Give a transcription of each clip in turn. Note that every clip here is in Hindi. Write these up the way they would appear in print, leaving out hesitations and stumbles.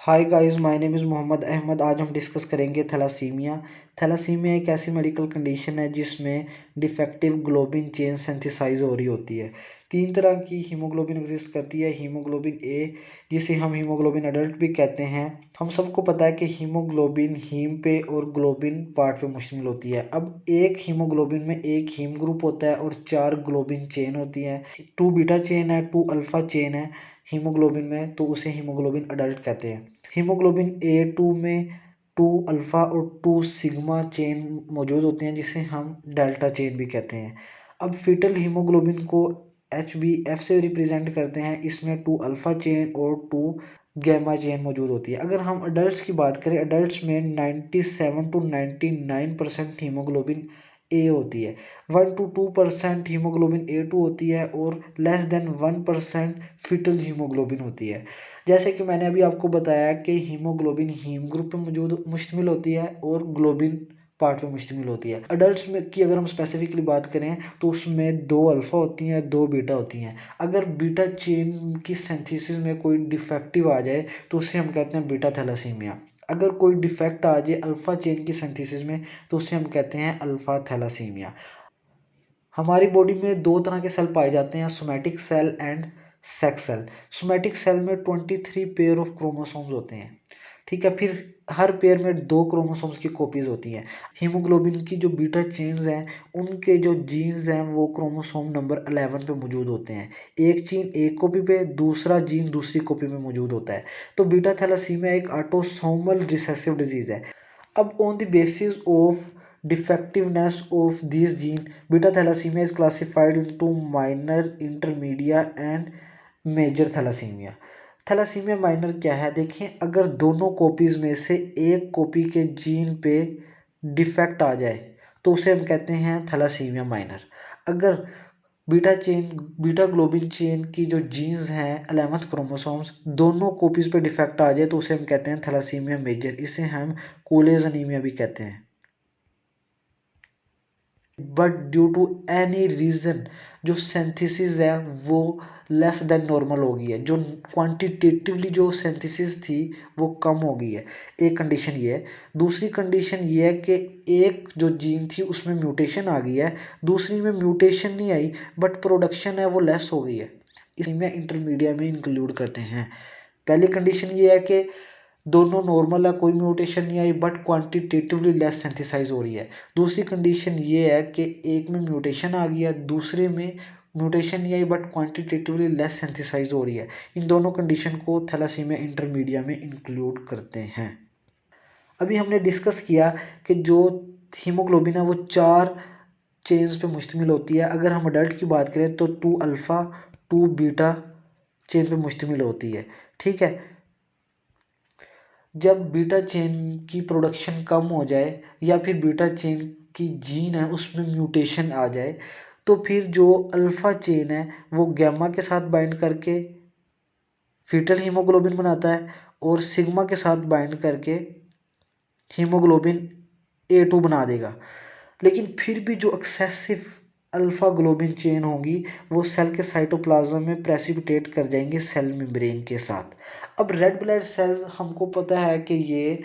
Hi guys, my name is Mohammad Ahmed. आज हम डिस्कस करेंगे थैलासीमिया। थैलासीमिया एक ऐसी मेडिकल कंडीशन है जिसमें डिफेक्टिव ग्लोबिन चेन सिंथेसाइज हो रही होती है। तीन तरह की हीमोग्लोबिन एग्जिस्ट करती है। हीमोग्लोबिन ए, जिसे हम हीमोग्लोबिन अडल्ट भी कहते हैं। हम सबको पता है कि हीमोग्लोबिन हीम पे और ग्लोबिन पार्ट पे मुश्तमिल होती है। अब एक हीमोग्लोबिन में एक हीम ग्रुप होता है और 4 ग्लोबिन चेन होती हैं। 2 बीटा चेन है, 2 अल्फा चेन है हीमोग्लोबिन में, तो उसे हीमोग्लोबिन अडल्ट कहते हैं। हीमोग्लोबिन ए टू में 2 अल्फ़ा और 2 सिग्मा चेन मौजूद होते हैं, जिसे हम डेल्टा चेन भी कहते हैं। अब फीटल हीमोग्लोबिन को HbF से रिप्रेजेंट करते हैं। इसमें 2 अल्फ़ा चेन और 2 गैमा चेन मौजूद होती है। अगर हम अडल्ट्स की बात करें, अडल्ट्स में 97 to 99% हीमोग्लोबिन ए होती है। 1 to 2% हीमोग्लोबिन A2 होती है और लेस देन 1% फीटल हीमोग्लोबिन होती है। जैसे कि मैंने अभी आपको बताया कि हीमोग्लोबिन हीम ग्रुप पे मौजूद मुश्तमिल होती है और ग्लोबिन पार्ट पे मुश्तमिल होती है। अडल्ट्स में की अगर हम स्पेसिफिकली बात करें तो उसमें 2 अल्फ़ा होती हैं, 2 बीटा होती हैं। अगर बीटा चेन की सिंथेसिस में कोई डिफेक्टिव आ जाए तो उसे हम कहते हैं बीटा थैलासीमिया। अगर कोई डिफेक्ट आ जाए अल्फ़ा चेन की सिंथेसिस में तो उसे हम कहते हैं अल्फ़ा थैलासीमिया। हमारी बॉडी में 2 तरह के सेल पाए जाते हैं, somatic cell and sex cell. Somatic cell में 23 पेयर ऑफ क्रोमोसोम्स होते हैं। ठीक है, फिर हर पेयर में 2 क्रोमोसोम्स की कॉपीज होती हैं। हीमोग्लोबिन की जो बीटा चेन्स हैं, उनके जो जीन्स हैं वो क्रोमोसोम नंबर 11 पे मौजूद होते हैं। एक जीन एक कॉपी पे, दूसरा जीन दूसरी कॉपी में मौजूद होता है। तो बीटा थैलासीमिया एक ऑटोसोमल रिसेसिव डिजीज है। अब on the basis of defectiveness of these gene, beta thalassemia is classified into minor, intermediate and major thalassemia। Thalassaemia minor क्या है? देखें, अगर दोनों कॉपीज में से एक कॉपी के जीन पे डिफेक्ट आ जाए तो उसे हम कहते हैं थैलासीमिया माइनर। अगर बीटा ग्लोबिन चेन की जो जीन्स हैं 11th क्रोमोसोम्स, दोनों कॉपीज पे डिफेक्ट आ जाए तो उसे हम कहते हैं थैलासीमिया मेजर। इसे हम कोलेज अनीमिया भी कहते हैं। But due to any reason जो सिंथेसिस है वो लेस देन नॉर्मल हो गई है, जो क्वांटिटेटिवली जो सिंथेसिस थी वो कम हो गई है। एक कंडीशन ये है। दूसरी कंडीशन ये है कि एक जो जीन थी उसमें म्यूटेशन आ गई है, दूसरी में म्यूटेशन नहीं आई बट प्रोडक्शन है वो लेस हो गई है। इसमें इंटरमीडिएट में इंक्लूड करते हैं। पहली कंडीशन ये है कि दोनों नॉर्मल है, कोई म्यूटेशन नहीं आई बट क्वांटिटेटिवली लेस सिंथेसाइज हो रही है। दूसरी कंडीशन ये है कि एक में म्यूटेशन आ गया, दूसरे में म्यूटेशन नहीं आई बट क्वांटिटेटिवली लेस सिंथेसाइज हो रही है। इन दोनों कंडीशन को थैलासीमिया इंटरमीडिया में इंक्लूड करते हैं। अभी हमने डिस्कस किया कि जो हीमोग्लोबिन है वो 4 चेन्स पे मुश्तमिल होती है। अगर हम अडल्ट की बात करें तो 2 अल्फ़ा 2 बीटा चेन पे मुश्तमिल होती है। ठीक है, जब बीटा चेन की प्रोडक्शन कम हो जाए या फिर बीटा चेन की जीन है उसमें म्यूटेशन आ जाए तो फिर जो अल्फ़ा चेन है वो गैमा के साथ बाइंड करके फीटल हीमोग्लोबिन बनाता है और सिग्मा के साथ बाइंड करके हीमोग्लोबिन A2 बना देगा। लेकिन फिर भी जो एक्सेसिव अल्फ़ा ग्लोबिन चेन होगी वो सेल के साइटोप्लाज्म में प्रेसिपिटेट कर जाएंगे सेल मेम्ब्रेन के साथ। अब रेड ब्लड सेल्स हमको पता है कि ये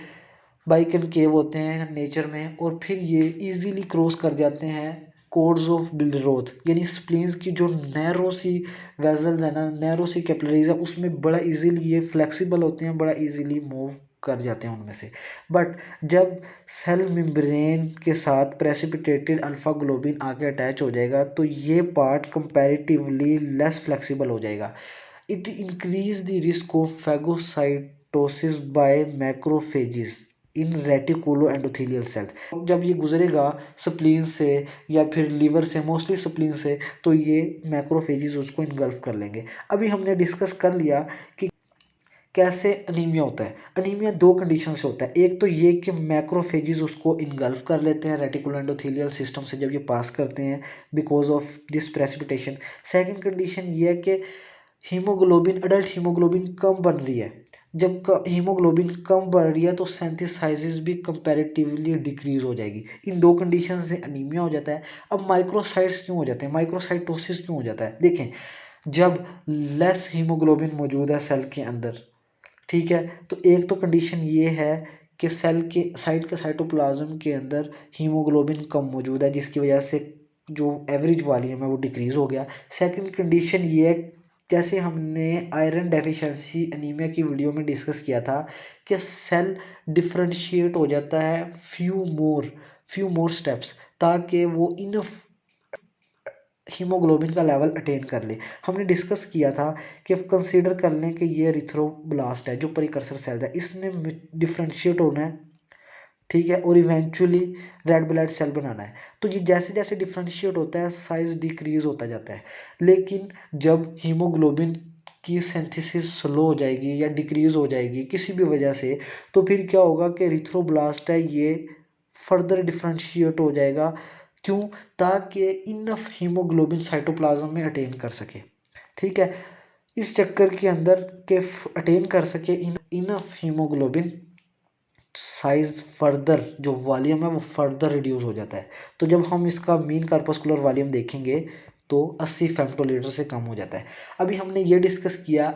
बाइकनकेव होते हैं नेचर में, और फिर ये इजीली क्रॉस कर जाते हैं कोड्स ऑफ बिल्डरोथ, यानी स्प्लीन्स की जो नैरो सी वेजल्स है ना, नैरो सी कैपिलरीज है, उसमें बड़ा इजीली ये फ्लेक्सिबल होते हैं, बड़ा इजीली मूव कर जाते हैं उनमें से। बट जब सेल मेम्ब्रेन के साथ प्रेसिपिटेटेड अल्फा ग्लोबिन आके अटैच हो जाएगा तो ये पार्ट कंपैरेटिवली लेस फ्लेक्सिबल हो जाएगा। It increase the risk of phagocytosis by macrophages in reticulo endothelial cells. जब ये गुजरेगा स्प्लीन से या फिर लीवर से, मोस्टली स्प्लीन से, तो ये मैक्रोफेजिस उसको इनगल्फ कर लेंगे। अभी हमने डिस्कस कर लिया कि कैसे अनीमिया होता है। अनीमिया 2 कंडीशन से होता है। एक तो ये कि मैक्रोफेजिस उसको इनगल्फ कर लेते हैं रेटिकुलो एंडोथेलियल सिस्टम से जब ये पास करते हैं because of this precipitation. Second condition ये है कि हीमोग्लोबिन, अडल्ट हीमोग्लोबिन कम बन रही है। जब हीमोग्लोबिन कम बढ़ रही है तो सेंथिसाइजिस भी कंपैरेटिवली डिक्रीज हो जाएगी। इन 2 कंडीशन से अनीमिया हो जाता है। अब माइक्रोसाइट्स क्यों हो जाते हैं, माइक्रोसाइटोसिस क्यों हो जाता है? देखें, जब लेस हीमोग्लोबिन मौजूद है सेल के अंदर, ठीक है, तो एक तो कंडीशन ये है कि सेल के साइट के साइटोप्लाज्म के अंदर हीमोग्लोबिन कम मौजूद है, जिसकी वजह से जो एवरेज वॉल्यूम है वो डिक्रीज़ हो गया। सेकंड कंडीशन ये है, जैसे हमने आयरन डेफिशिएंसी एनीमिया की वीडियो में डिस्कस किया था कि सेल डिफरेंशिएट हो जाता है फ्यू मोर स्टेप्स, ताकि वो इनफ हीमोग्लोबिन का लेवल अटेन कर ले। हमने डिस्कस किया था कि कंसीडर कर लें कि ये एरिथ्रोब्लास्ट है जो प्रिकर्सर सेल है, इसने डिफ्रेंशिएट होना है, ठीक है, और इवेंचुअली रेड ब्लड सेल बनाना है। तो ये जैसे जैसे डिफ्रेंशिएट होता है साइज डिक्रीज होता जाता है। लेकिन जब हीमोग्लोबिन की सिंथेसिस स्लो हो जाएगी या डिक्रीज हो जाएगी किसी भी वजह से, तो फिर क्या होगा कि एरिथ्रोब्लास्ट है ये फर्दर डिफ्रेंशिएट हो जाएगा। क्यों? ताकि इनफ हीमोग्लोबिन साइटोप्लाज्म में अटेन कर सके, ठीक है। इस चक्कर के अंदर के अटेन कर सके इनफ हीमोग्लोबिन, साइज फर्दर जो वॉल्यूम है वो फर्दर रिड्यूस हो जाता है। तो जब हम इसका मीन कार्पस्कुलर वॉल्यूम देखेंगे तो 80 फेम्टोलीटर से कम हो जाता है। अभी हमने ये डिस्कस किया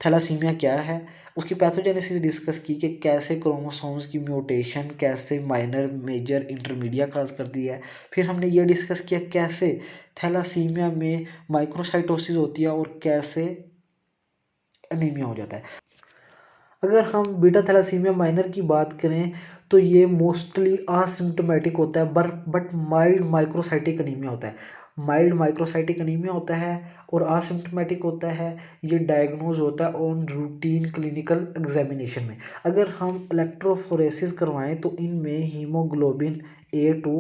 थैलासीमिया क्या है, उसकी पैथोजेनेसिस डिस्कस की कि कैसे क्रोमोसोम्स की म्यूटेशन कैसे माइनर मेजर इंटरमीडिया काज करती है। फिर हमने ये डिस्कस किया कैसे थैलासीमिया में माइक्रोसाइटोसिस होती है और कैसे एनीमिया हो जाता है। अगर हम बीटा थैलासीमिया माइनर की बात करें तो ये मोस्टली असिम्टोमेटिक होता है, बट माइल्ड माइक्रोसाइटिक अनीमिया होता है। माइल्ड माइक्रोसाइटिक अनीमिया होता है और असिम्टोमेटिक होता है। ये डायग्नोज होता है ऑन रूटीन क्लिनिकल एग्जामिनेशन में। अगर हम इलेक्ट्रोफोरेसिस करवाएं तो इनमें हीमोग्लोबिन A2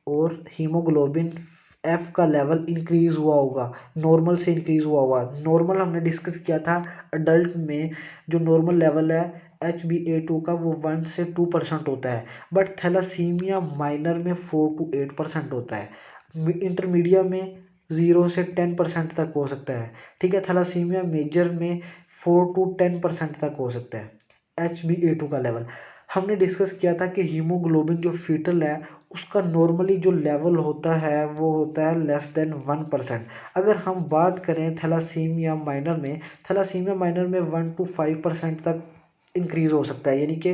और हीमोग्लोबिन F का लेवल इंक्रीज हुआ होगा, नॉर्मल से इंक्रीज हुआ होगा। नॉर्मल हमने डिस्कस किया था अडल्ट में जो नॉर्मल लेवल है HbA2 का वो 1 से 2% होता है, बट थैलासीमिया माइनर में 4 to 8% होता है। इंटरमीडिया में 0 से 10% तक हो सकता है, ठीक है। थैलासीमिया मेजर में 4 to 10% तक हो सकता है HbA2 का लेवल। हमने डिस्कस किया था कि हीमोग्लोबिन जो फीटल है उसका नॉर्मली जो लेवल होता है वो होता है लेस देन 1%। अगर हम बात करें थैलासीमिया माइनर में, थैलासीमिया माइनर में 1 to 5% तक इंक्रीज हो सकता है, यानी कि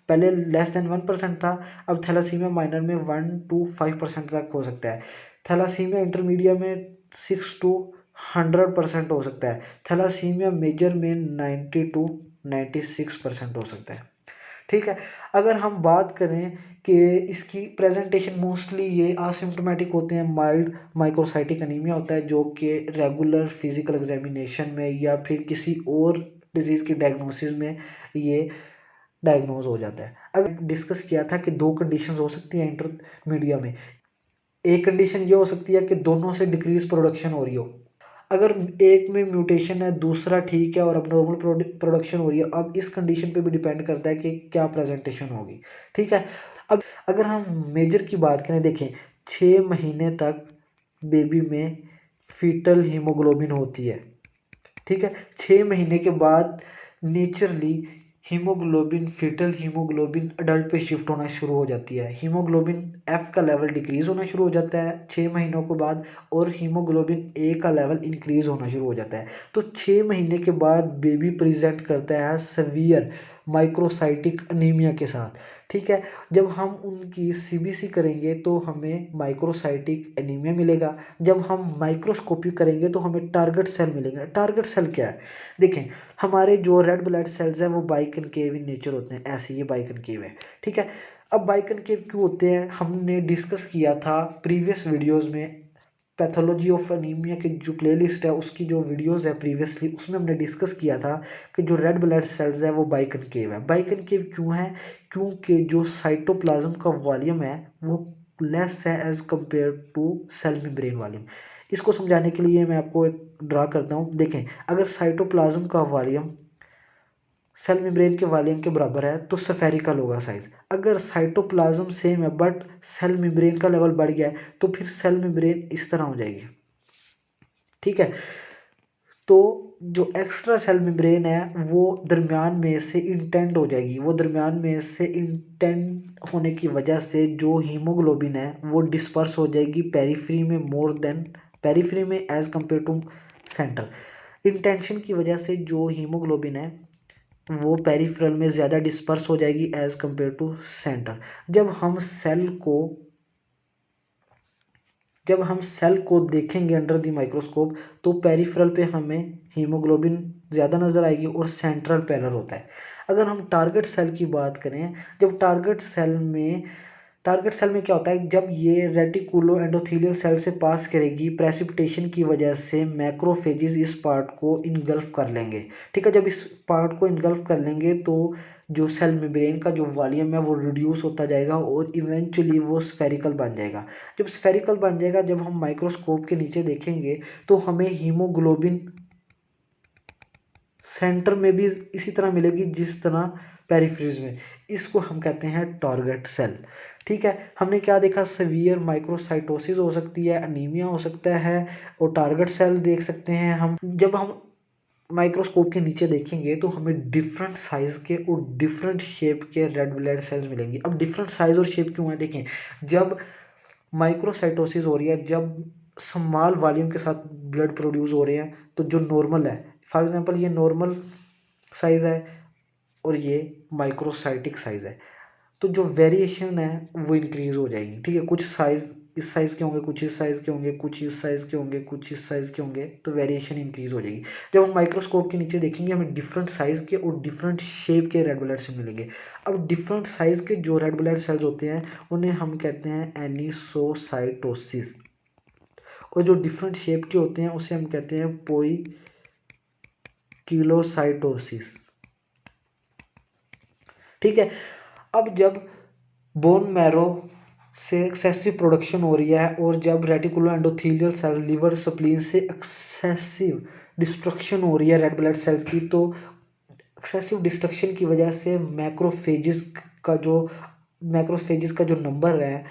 पहले लेस देन 1% था, अब थैलासीमिया माइनर में 1 to 5% तक हो सकता है। थैलासीमिया इंटरमीडिया में 6 to 100% हो सकता है। थैलासीमिया मेजर में 90 to 96% हो सकता है, ठीक है। अगर हम बात करें कि इसकी प्रेजेंटेशन मोस्टली ये असिम्टोमेटिक होते हैं, माइल्ड माइक्रोसाइटिक अनीमिया होता है जो कि रेगुलर फिजिकल एग्जामिनेशन में या फिर किसी और डिजीज़ की डायग्नोसिस में ये डायग्नोज हो जाता है। अगर डिस्कस किया था कि दो कंडीशंस हो सकती हैं इंटरमीडिया में। एक कंडीशन ये हो सकती है कि दोनों से डिक्रीज प्रोडक्शन हो रही हो। अगर एक में म्यूटेशन है दूसरा ठीक है और अब नॉर्मल प्रोडक्शन हो रही है, अब इस कंडीशन पे भी डिपेंड करता है कि क्या प्रेजेंटेशन होगी, ठीक है। अब अगर हम मेजर की बात करें, देखें 6 महीने तक बेबी में फीटल हीमोग्लोबिन होती है, ठीक है। 6 महीने के बाद naturally haemoglobin foetal haemoglobin adult पे शिफ्ट होना शुरू हो जाती है। हीमोग्लोबिन F का लेवल डिक्रीज होना शुरू हो जाता है 6 महीनों के बाद और हीमोग्लोबिन A का लेवल इंक्रीज होना शुरू हो जाता है। तो 6 महीने के बाद बेबी प्रेजेंट करता है सवियर माइक्रोसाइटिक अनीमिया के साथ, ठीक है। जब हम उनकी CBC करेंगे तो हमें माइक्रोसाइटिक एनीमिया मिलेगा। जब हम माइक्रोस्कोपी करेंगे तो हमें टारगेट सेल मिलेगा। टारगेट सेल क्या है? देखें, हमारे जो रेड ब्लड सेल्स हैं वो बाइकनकेव इन नेचर होते हैं, ऐसे ये बाइकनकेव है, ठीक है। अब बाइकनकेव क्यों होते हैं हमने डिस्कस किया था प्रीवियस वीडियोस में। पैथोलॉजी ऑफ एनीमिया की जो प्लेलिस्ट है उसकी जो वीडियोस है प्रीवियसली, उसमें हमने डिस्कस किया था कि जो रेड ब्लड सेल्स है वो बाइकनकेव है। बाइकनकेव क्यों है? क्योंकि जो साइटोप्लाज्म का वॉल्यूम है वो लेस है as compare to cell membrane volume. इसको समझाने के लिए मैं आपको एक ड्रा करता हूँ। देखें, अगर साइटोप्लाज्म का वॉल्यूम सेल मेम्ब्रेन के वॉल्यूम के बराबर है तो स्फेरिकल होगा साइज। अगर साइटोप्लाज्म सेम है बट सेल मेम्ब्रेन का लेवल बढ़ गया है तो फिर सेल मेम्ब्रेन इस तरह हो जाएगी, ठीक है। तो जो एक्स्ट्रा सेल मेम्ब्रेन है वो दरमियान में से इंटेंड हो जाएगी। वो दरमियान में से इंटेंड होने की वजह से जो हीमोग्लोबिन है वो डिस्पर्स हो जाएगी पेरिफेरी में मोर देन पेरिफेरी में as compare to centre. Intention की वजह से जो हीमोग्लोबिन है वो पेरिफेरल में ज़्यादा डिस्पर्स हो जाएगी एज़ कम्पेयर टू सेंटर। जब हम सेल को देखेंगे अंडर द माइक्रोस्कोप तो पेरिफेरल पे हमें हीमोग्लोबिन ज़्यादा नज़र आएगी और सेंट्रल पैनल होता है। अगर हम टारगेट सेल की बात करें, जब टारगेट सेल में क्या होता है, जब ये रेटिकुलो एंडोथेलियल सेल से पास करेगी, प्रेसिपिटेशन की वजह से मैक्रोफेजेस इस पार्ट को इनगल्फ कर लेंगे। ठीक है, जब इस पार्ट को इनगल्फ कर लेंगे तो जो सेल मेम्ब्रेन का जो वॉल्यूम है वो रिड्यूस होता जाएगा और इवेंचुअली वो स्फेरिकल बन जाएगा। जब स्फेरिकल बन जाएगा, जब हम माइक्रोस्कोप के नीचे देखेंगे तो हमें हीमोग्लोबिन सेंटर में भी इसी तरह मिलेगी जिस तरह पेरिफेरीज में। इसको हम कहते हैं टारगेट सेल। ठीक है, हमने क्या देखा, सीवियर माइक्रोसाइटोसिस हो सकती है, अनीमिया हो सकता है और टारगेट सेल देख सकते हैं हम। जब हम माइक्रोस्कोप के नीचे देखेंगे तो हमें डिफरेंट साइज के और डिफरेंट शेप के रेड ब्लड सेल्स मिलेंगे। अब डिफरेंट साइज और शेप क्यों है, देखें, जब माइक्रोसाइटोसिस हो रही है, जब स्मॉल वॉल्यूम के साथ ब्लड प्रोड्यूस हो रहे हैं, तो जो नॉर्मल है, फॉर एग्जांपल ये नॉर्मल साइज है और ये माइक्रोसाइटिक साइज है, तो जो वेरिएशन है वो इंक्रीज हो जाएगी। ठीक है, कुछ साइज इस साइज के होंगे, कुछ इस साइज के होंगे, कुछ इस साइज के होंगे, कुछ इस साइज के होंगे, तो वेरिएशन इंक्रीज हो जाएगी। जब हम माइक्रोस्कोप के नीचे देखेंगे हमें डिफरेंट साइज के और डिफरेंट शेप के रेड ब्लड सेल मिलेंगे। अब डिफरेंट साइज के जो रेड ब्लड सेल्स होते हैं उन्हें हम कहते हैं एनिसोसाइटोसिस, और जो डिफरेंट शेप के होते हैं उसे हम कहते हैं पोइकिलोसाइटोसिस। ठीक है, अब जब बोन मैरो से एक्सेसिव प्रोडक्शन हो रही है और जब reticulo endothelial cell liver spleen से एक्सेसिव डिस्ट्रक्शन हो रही है रेड ब्लड सेल्स की, तो एक्सेसिव डिस्ट्रक्शन की वजह से मैक्रोफेजेस का जो नंबर है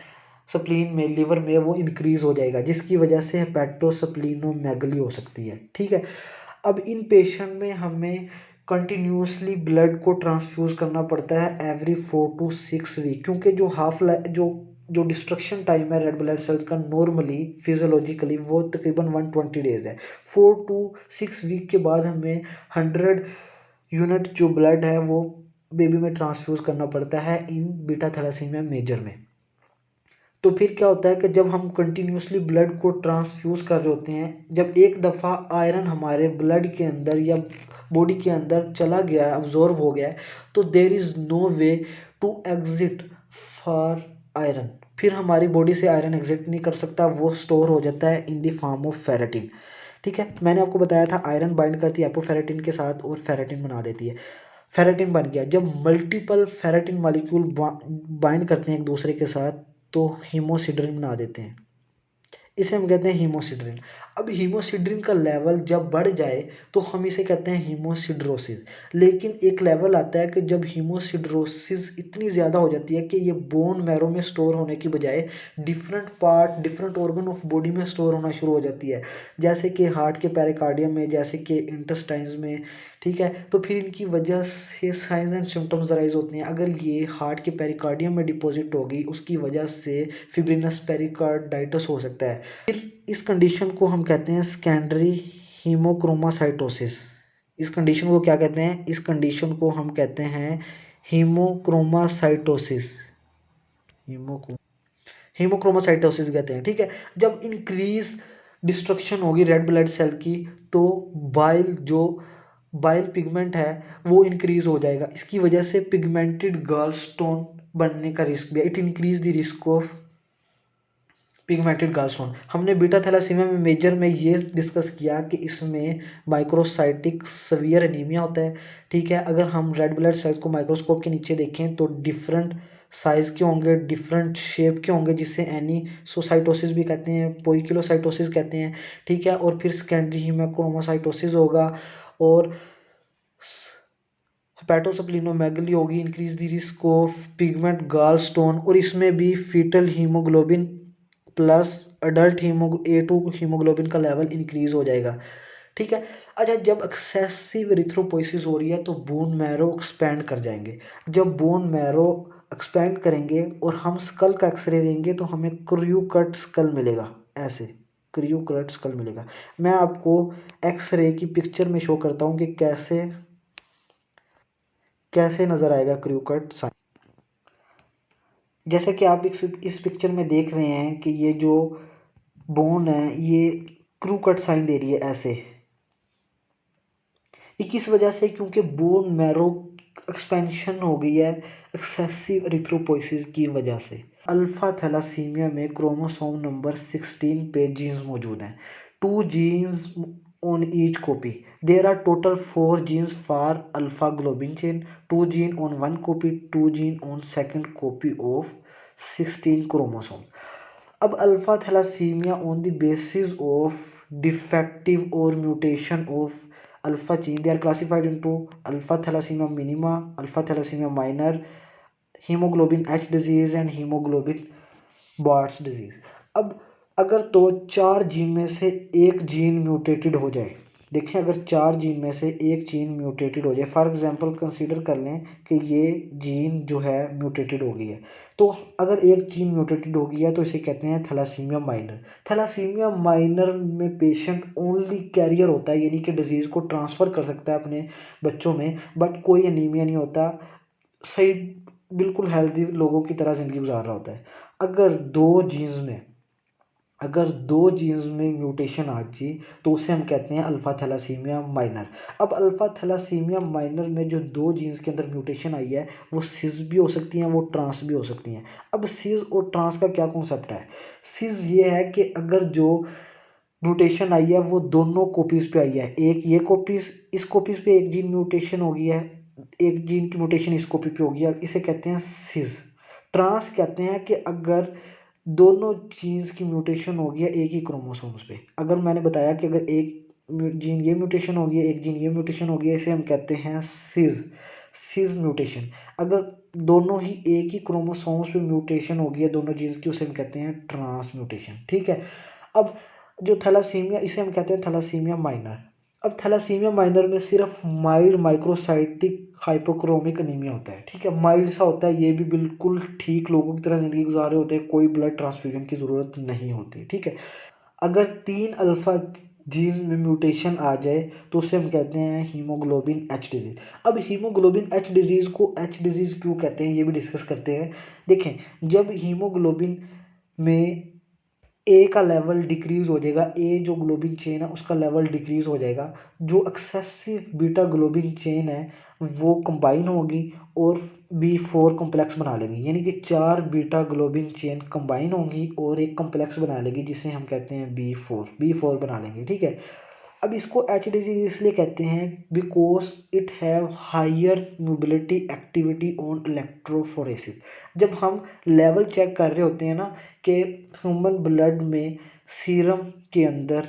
स्प्लीन में, लिवर में, वो इंक्रीज हो जाएगा, जिसकी वजह से हेपेटोस्प्लीनोमेगली हो सकती है। ठीक है, अब इन पेशेंट में हमें कंटिन्यूसली ब्लड को ट्रांसफ्यूज करना पड़ता है एवरी 4 to 6 वीक, क्योंकि जो हाफ जो जो डिस्ट्रक्शन टाइम है रेड ब्लड सेल्स का नॉर्मली फिजियोलॉजिकली वो तकरीबन 120 डेज है। 4 to 6 वीक के बाद हमें 100 यूनिट जो ब्लड है वो बेबी में ट्रांसफ्यूज करना पड़ता है इन बीटा थैलेसीमिया मेजर में। तो फिर क्या होता है कि जब हम कंटिन्यूसली ब्लड को ट्रांसफ्यूज कर रहे होते हैं, जब एक दफ़ा आयरन हमारे ब्लड के अंदर या बॉडी के अंदर चला गया है, अब्जॉर्ब हो गया है, तो there is no way to exit for iron. फिर हमारी बॉडी से आयरन एग्जिट नहीं कर सकता, वो स्टोर हो जाता है in the form of ferritin. ठीक है, मैंने आपको बताया था आयरन बाइंड करती है एपोफेरेटिन के साथ और फेरेटिन बना देती है। फेरेटिन बन गया, जब मल्टीपल फेरेटिन मॉलिक्यूल बाइंड करते हैं एक दूसरे के साथ तो हीमोसिड्रिन बना देते हैं, इसे हम कहते हैं हीमोसिड्रिन। अब हीमोसिड्रिन का लेवल जब बढ़ जाए तो हम इसे कहते हैं हीमोसिड्रोसिस। लेकिन एक लेवल आता है कि जब हीमोसिड्रोसिस इतनी ज़्यादा हो जाती है कि ये बोन मैरो में स्टोर होने की बजाय डिफरेंट ऑर्गन ऑफ बॉडी में स्टोर होना शुरू हो जाती है, जैसे कि हार्ट के पेरिकार्डियम में, जैसे कि इंटेस्टाइन्स में। ठीक है, तो फिर इनकी वजह से साइंस एंड सिम्टम्स अराइज होते हैं। अगर ये हार्ट के पेरिकार्डियम में डिपॉजिट होगी उसकी वजह से फिब्रिनस पेरिकार्डाइटिस हो सकता है। फिर इस कंडीशन को हम कहते हैं सेकेंडरी हीमोक्रोमासाइटोसिस। इस कंडीशन को क्या कहते हैं, इस कंडीशन को हम कहते हैं हीमोक्रोमासाइटोसिस। हीमोक्रोमासाइटोसिस कहते हैं। ठीक है, जब इंक्रीज डिस्ट्रक्शन होगी रेड ब्लड सेल की तो बाइल पिगमेंट है वो इंक्रीज हो जाएगा, इसकी वजह से पिगमेंटेड गॉलस्टोन बनने का रिस्क भी है। It increase the risk of pigmented gallstone. हमने बीटा थैलेसीमिया में मेजर में ये डिस्कस किया कि इसमें माइक्रोसाइटिक सवियर एनीमिया होता है। ठीक है, अगर हम रेड ब्लड सेल्स को माइक्रोस्कोप के नीचे देखें तो डिफरेंट साइज के होंगे, डिफरेंट शेप के होंगे, जिसे एनीसोसाइटोसिस भी कहते हैं, पोइकिलोसाइटोसिस कहते हैं। ठीक है, और फिर सेकेंडरी हीमोक्रोमासाइटोसिस होगा और हेपेटोस्प्लीनोमेगली होगी, increase the risk of pigment gall stone, और इसमें भी foetal haemoglobin plus adult A2 haemoglobin का लेवल इंक्रीज हो जाएगा। ठीक है, अच्छा, जब एक्सेसिव एरिथ्रोपोइसिस हो रही है तो बोन मैरो एक्सपैंड कर जाएंगे। जब बोन मैरो एक्सपैंड करेंगे और हम स्कल का एक्सरे लेंगे तो हमें क्रू कट स्कल मिलेगा, ऐसे क्रू कट स्कल मिलेगा। मैं आपको एक्सरे की पिक्चर में शो करता हूँ कि कैसे कैसे नज़र आएगा क्रू कट साइन। जैसे कि आप इस पिक्चर में देख रहे हैं कि ये जो बोन है ये क्रू कट साइन दे रही है ऐसे। ये किस वजह से, क्योंकि बोन मैरो एक्सपेंशन हो गई है एक्सेसिव एरिथ्रोपोइसिस की वजह से। अल्फा थैलासीमिया में क्रोमोसोम नंबर 16 पे जीन्स मौजूद हैं, 2 jeans on each copy. There are total 4 genes for alpha globin chain, 2 gene on one copy, 2 gene on second copy of 16 chromosomes. अब alpha thalassaemia on the basis of defective or mutation of alpha gene, they are classified into alpha thalassemia minima, alpha thalassemia minor, hemoglobin H disease and hemoglobin boards disease. अब अगर तो 4 जीन में से एक जीन म्यूटेटेड हो जाए, देखिए अगर 4 जीन में से एक जीन म्यूटेटेड हो जाए, फॉर एग्जांपल कंसीडर कर लें कि ये जीन जो है म्यूटेटेड हो गई है, तो अगर एक जीन म्यूटेटेड हो गई है तो इसे कहते हैं थैलासीमिया माइनर। थैलासीमिया माइनर में पेशेंट ओनली कैरियर होता है, यानी कि डिजीज़ को ट्रांसफ़र कर सकता है अपने बच्चों में, बट कोई एनीमिया नहीं होता, सही बिल्कुल हेल्दी लोगों की तरह ज़िंदगी गुजार रहा होता है। अगर दो जीन्स में म्यूटेशन आ जाए तो उसे हम कहते हैं अल्फा थैलासीमिया माइनर। अब अल्फा थैलासीमिया माइनर में जो 2 जीन्स के अंदर म्यूटेशन आई है वो सिस भी हो सकती हैं, वो ट्रांस भी हो सकती हैं। अब सिस और ट्रांस का क्या कॉन्सेप्ट है? सिस ये है कि अगर जो म्यूटेशन आई है वो दोनों कॉपीज़ पे आई है, एक ये कॉपीज़, इस कॉपीज़ पे एक जीन म्यूटेशन हो गई है, एक जीन की म्यूटेशन इस कॉपी पे हो गया, इसे कहते हैं सिस। ट्रांस कहते हैं कि अगर दोनों जीन्स की म्यूटेशन हो गया एक ही क्रोमोसोम्स पे। अगर मैंने बताया कि अगर एक जीन ये म्यूटेशन हो गया, एक जीन ये म्यूटेशन हो गया, इसे हम कहते हैं सिस म्यूटेशन। अगर दोनों ही एक ही क्रोमोसोम्स पे म्यूटेशन हो गया दोनों जीन्स की, उसे हम कहते हैं ट्रांस म्यूटेशन। ठीक है। अब जो थैलासीमिया, इसे हम कहते हैं थैलासीमिया माइनर। अब थैलासीमिया माइनर में सिर्फ माइल्ड माइक्रोसाइटिक हाइपोक्रोमिक अनीमिया होता है। ठीक है, माइल्ड सा होता है, ये भी बिल्कुल ठीक लोगों की तरह ज़िंदगी गुजार रहे होते हैं, कोई ब्लड ट्रांसफ्यूजन की ज़रूरत नहीं होती। ठीक है। अगर 3 अल्फ़ा जीन में म्यूटेशन आ जाए तो उसे हम कहते हैं हीमोग्लोबिन एच डिजीज़। अब हीमोग्लोबिन एच डिजीज़ को एच डिजीज़ क्यों कहते हैं ये भी डिस्कस करते हैं। देखें, जब हीमोग्लोबिन में ए का लेवल डिक्रीज़ हो जाएगा, ए जो ग्लोबिन चेन है उसका लेवल डिक्रीज़ हो जाएगा, जो एक्सेसिव बीटा ग्लोबिन चेन है वो कंबाइन होगी और B4 कॉम्प्लेक्स बना लेंगी, यानी कि 4 बीटा ग्लोबिन चेन कंबाइन होंगी और एक कॉम्प्लेक्स बना लेंगी जिसे हम कहते हैं B4 बना लेंगे। ठीक है। अब इसको एच डिजीज इसलिए कहते हैं because it have higher mobility activity on electrophoresis. जब हम लेवल चेक कर रहे होते हैं ना कि ह्यूमन ब्लड में सीरम के अंदर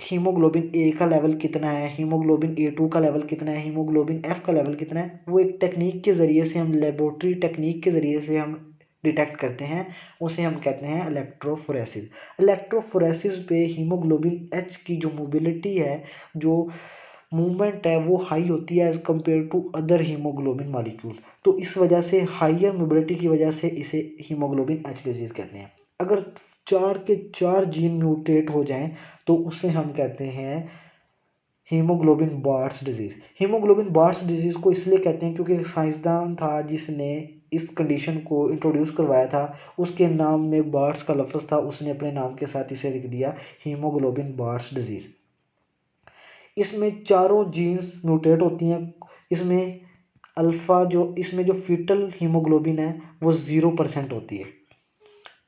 हीमोग्लोबिन ए का लेवल कितना है, हीमोग्लोबिन A2 का लेवल कितना है, हीमोग्लोबिन F का लेवल कितना है, वो एक टेक्निक के ज़रिए से हम लेबोरेटरी टेक्निक के ज़रिए से हम डिटेक्ट करते हैं, उसे हम कहते हैं इलेक्ट्रोफोरेसिस। इलेक्ट्रोफोरेसिस पे हीमोग्लोबिन H की जो मोबिलिटी है, जो मूवमेंट है वो हाई होती है as compare to other haemoglobin molecule. तो इस वजह से हाइयर मोबिलिटी की वजह से इसे हीमोग्लोबिन H डिजीज़ कहते हैं। अगर 4 के 4 जीन म्यूटेट हो जाएं तो उसे हम कहते हैं haemoglobin boards disease. Haemoglobin boards disease को इसलिए कहते हैं क्योंकि एक साइंसदान था जिसने इस कंडीशन को इंट्रोड्यूस करवाया था, उसके नाम में बॉर्ड्स का लफ्ज़ था, उसने अपने नाम के साथ इसे लिख दिया हीमोग्लोबिन बॉर्ड्स डिजीज़। इसमें चारों जीन्स म्यूटेट होती हैं। इसमें जो फीटल हीमोग्लोबिन है वो 0% होती है।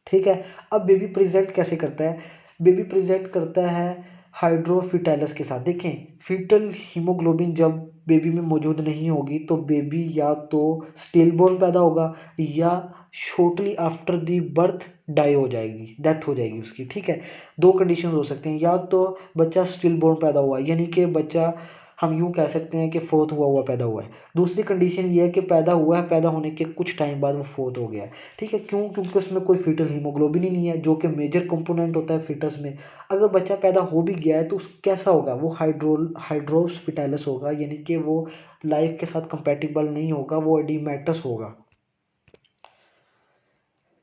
ठीक है। अब बेबी प्रेजेंट कैसे करता है? बेबी प्रेजेंट करता है हाइड्रोफिटैलस के साथ। देखें, फीटल हीमोग्लोबिन जब बेबी में मौजूद नहीं होगी तो बेबी या तो स्टिल बोर्न पैदा होगा या shortly after the birth die हो जाएगी, डेथ हो जाएगी उसकी। ठीक है। 2 कंडीशन हो सकते हैं, या तो बच्चा स्टिल बोर्न पैदा हुआ यानी कि बच्चा हम यूँ कह सकते हैं कि फोर्थ हुआ पैदा हुआ है। दूसरी कंडीशन ये है कि पैदा हुआ है, पैदा होने के कुछ टाइम बाद वो फोर्थ हो गया है। ठीक है। क्यों? क्योंकि उसमें कोई फीटल हीमोग्लोबिन ही नहीं है जो कि मेजर कंपोनेंट होता है फीटस में। अगर बच्चा पैदा हो भी गया है तो कैसा होगा? वो हाइड्रोस फिटैलस होगा, यानी कि वो लाइफ के साथ कंपैटिबल नहीं होगा, वो एडिमेटस होगा।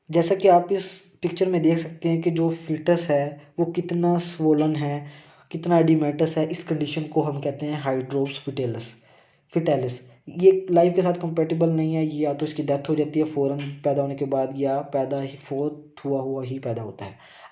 जैसा कि आप इस पिक्चर में देख सकते हैं कि जो फीटस है वो कितना स्वोलन है, कितना एडिमेटस है। इस कंडीशन को हम कहते हैं हाइड्रोस फिटैलिस। ये लाइफ के साथ कंपेटेबल नहीं है, ये या तो इसकी डेथ हो जाती है फ़ौरन पैदा होने के बाद या पैदा ही फोर्थ हुआ हुआ ही पैदा होता है।